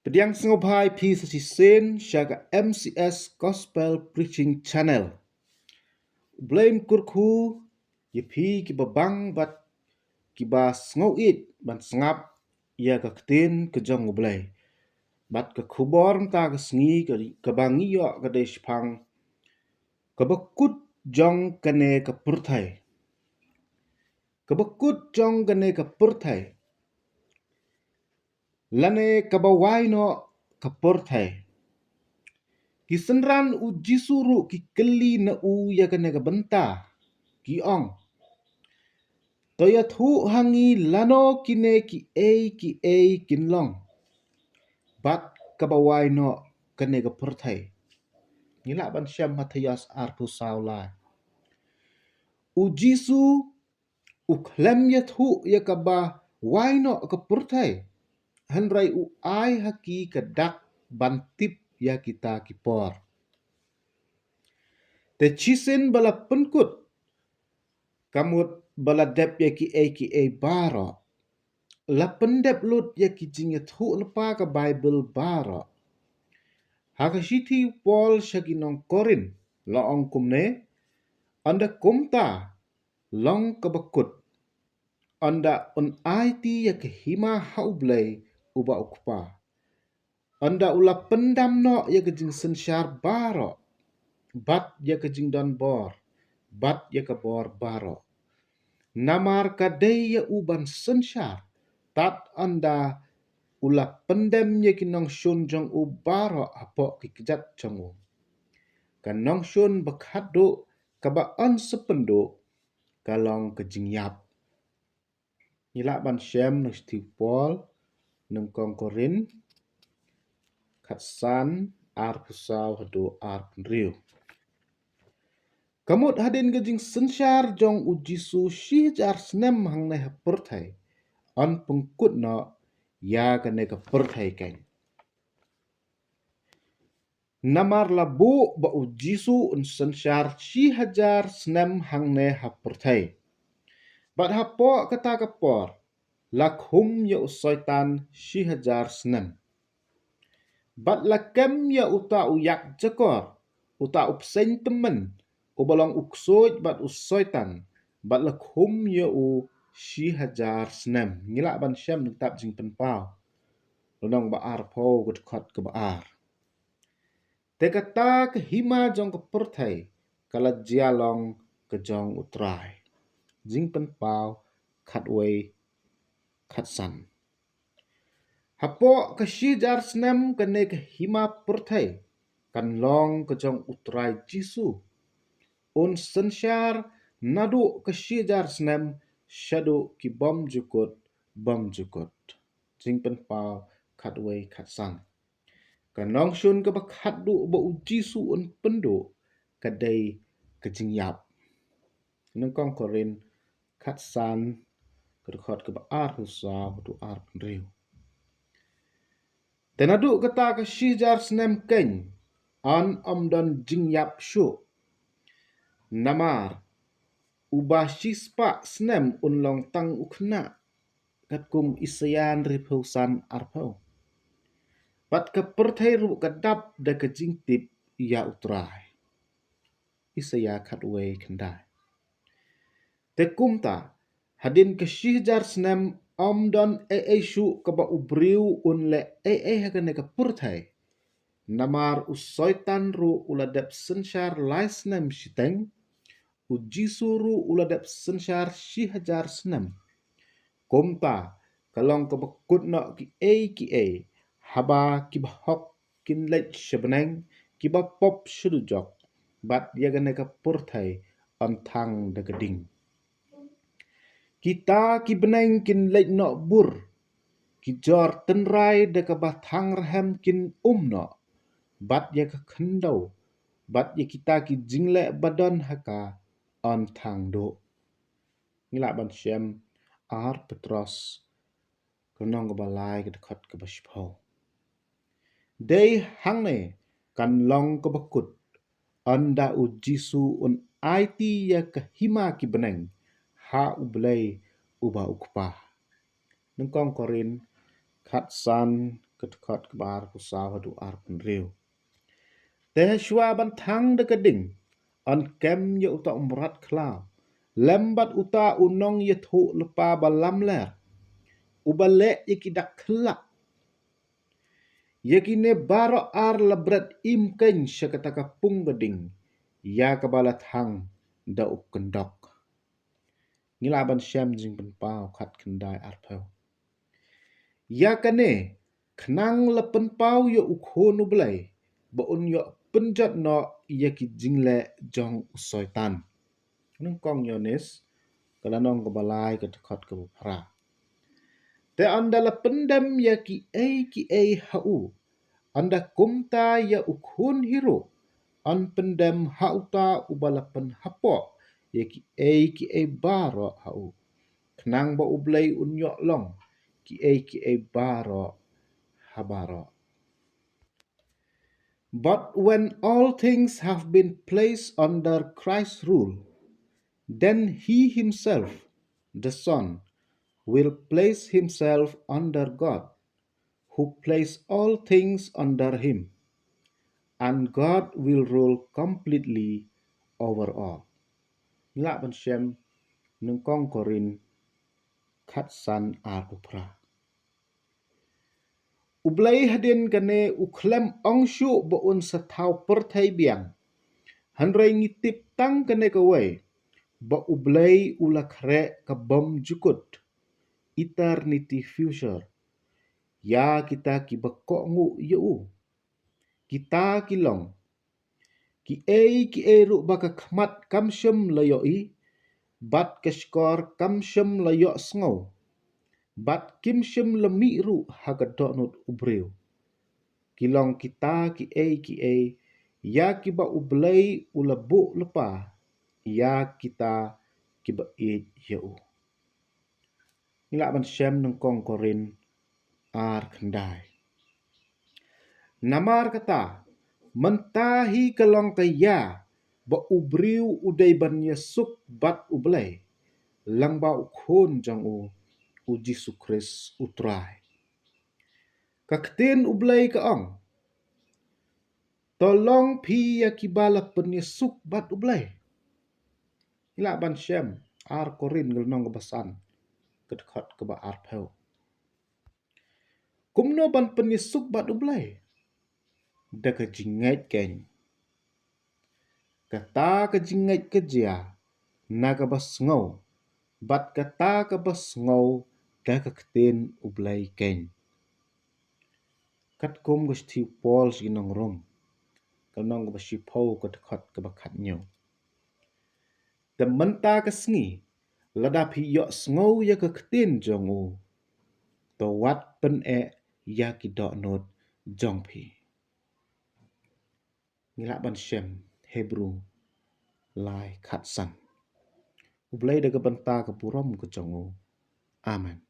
Pediang sengobai pi sasisen syaga MCS Gospel Preaching Channel. Blei kurku yepi kibabang bat kiba sengauit ban sengap ia ke ktien ke jong blei. Bat ke khubor ta ke sengi ke bangi yo ke despang KABA KUT JONG KANE ke PYRTHEI. KABA KUT JONG KANE ke PYRTHEI. Lane kabawai no ke PYRTHEI. Kisenran uji suru ki keli na u ya kene ke benta ki ong. Toya thu hangi lano kine ki e kinlong. Bat kabawai no kene ke PYRTHEI. Nila ban syam Mathias arpu saula. Uji su uklem ya thu ya kaba wai no ke PYRTHEI. Henrai u ai haki kedak bantip ya kita kipor. Te chisen bala penkut kamut bala dep ya ki e baro. La pendep lut ya ki jingya thu lepa ke Bible baro. Haka shiti Paul shaginong korin la ong kumne anda kumta long kabakut. Anda un aiti ya ke hima hau blei uba ukpa. Anda ula pendam no ya ke jing sensyar baro. Bat ya ke jing don bor. Bat ya ke bor baro. Namar kadei ya uban sensyar. Tat anda ula pendem ya kinong syun jong u baro apok kikejat jongu. Kanong syun bekhadu kabaan sependo kalong kejing yap. Nila ban syem nang Steve Paul nang kong korin katsan ar pusau hadu ar penriu. Kamut hadin gejing sensyar jong uji su shijar senem hang neh PYRTHEI. On pengkut no ya kene ke PYRTHEI keng. Namar labu ba uji su un sensyar shihajar senem hang neh PYRTHEI. Bat hapo kata kapor lakhum ya usoitan shihajar senem. Bat lakem ya uta uyak jakor uta upseng temen ubalong uksoj bat usoitan bat lakhum ya u shihajar senem. Ngila ban syam ngetap jing penpau. Lunong ba ar po kutkot ke ba ar. Te kata ke hima jong ke PYRTHEI kala jialong ke jong utrai. Jing penpau katwei katsan. Hapo ke shijar senem kene ke hima PYRTHEI kan long ke jong utrai Jisu. Un sensyar nadu ke shijar senem syadu ki bom jukut. Jing penpau katwei katsan. Kanong syun ke bakhadu ba uji su un pendo kadai kejing yap. Nengkong korin katsan kedekot ke ba ar husau du ar penriu. Tenadu kata ke shijar senem keng on omdon jing yap syu. Namar ubah shispa senem unlong tang ukna katkum isayan ripausan arpau. Bat ke PYRTHEI ru kadap da ke jing tip ya utrai. Isaya katwei kendai. Tekumta hadin ke shijar senem omdon A.I.S syu kaba ubriu unle A.I.S hakane ke PYRTHEI. Namar usoitan ru uladap sensyar lai senem shiteng. Uji suru uladap sensyar shihajar senem. Kumta kalong kebekut no ki A haba kibahok kinlech syabeneng kiba pop syudujok. Bat yagane ke PYRTHEI ontang da geding. Kita kibeneng kinlech no bur. Kijor tenrai da ke batang rahem kin no. Bat ya ke kendau. Bat ya kita ki jingle badan haka ontang do. Ngila ban syem ar Petros kenong ke balai ke dekat ke baspau. Dei hang ne kan long ke bekut. Anda uji su un IT ya ke hima ki beneng. Ha ublei uba ukpah. Nengkong korin katsan kedekat kebar kusau hadu ar penriu. Teh shua bantang de keding on kem ye uta umrat klau. Lembat uta unong ye thu lepa balam ler. Ubale ye kidak kelak. Ye kine baro ar lebret im ken syakataka pung geding. Ya kebalat hang da up kendok. Ngilaban syam jing penpau kat kendai arpau. Ya kane kenang lepen pau yo ukhon Blei. Baun yo penjat no ye ki jingle jong usoitan. Nung kong yonis kalanong kebalai kedekat ke bupra. Te anda lependam ya ki ai hau. Anda kumta ya ukhun hiro. An pendam hauta ubalapan hapok. Ya ki ai baro hau. Kenang ba ublei unyok long. Ki ai baro habaro. But when all things have been placed under Christ's rule, then he himself, the Son, will place himself under God, who placed all things under him, and God will rule completely over all. Ngila ban shem nung kong korin kat san ar upra. Ublei hadin kane uklem ongshu boun satau PYRTHEI biang. Hanrei ngitip tang kane kawai. Ba ublei ulakre kabom jukut. Eternity future. Ya kita ki bakok ngu yeu. Kita kilong. Ki ai ru baka khmat kamsyem layoi. Bat keskor kamsyem layok sngau. Bat kimsyem lemi ru hagadonut ubreu. Kilong kita ki ai ya ki ba ublei ulabu lepa. Ya kita ki ba yeu. Ngilak ban syam nung kong korin ar kendai. Namar kata, mentahi kelong kaya ba ubriu udai ban yesuk bat ublei. Lang ba ukhon jang u Jisu Kris utrai. Kaktin ublei kaong. Tolong pi yakibala penyesuk bat ublei. Ngilak ban syam ar korin ngelnong kebasan. Kedekat keba arpeu. Kumno ban penyesuk bat ublei. Da kejingat ken. Kata kejingat kerja. Naga bas ngau. Bat kata ke bas ngau. Da keketin ublei ken. Kat kum gusti Paul sinong rom. Kanong basi pau kedekat kebakat nyo. Da menta kesengi. Ladap hiyok ngau ya keketin jongu. Tawat pen ya kidok not jongpi. Ngilak ban syem Hebrew lai khat san. Ublei da kebenta kepurom ke jongu. Amen.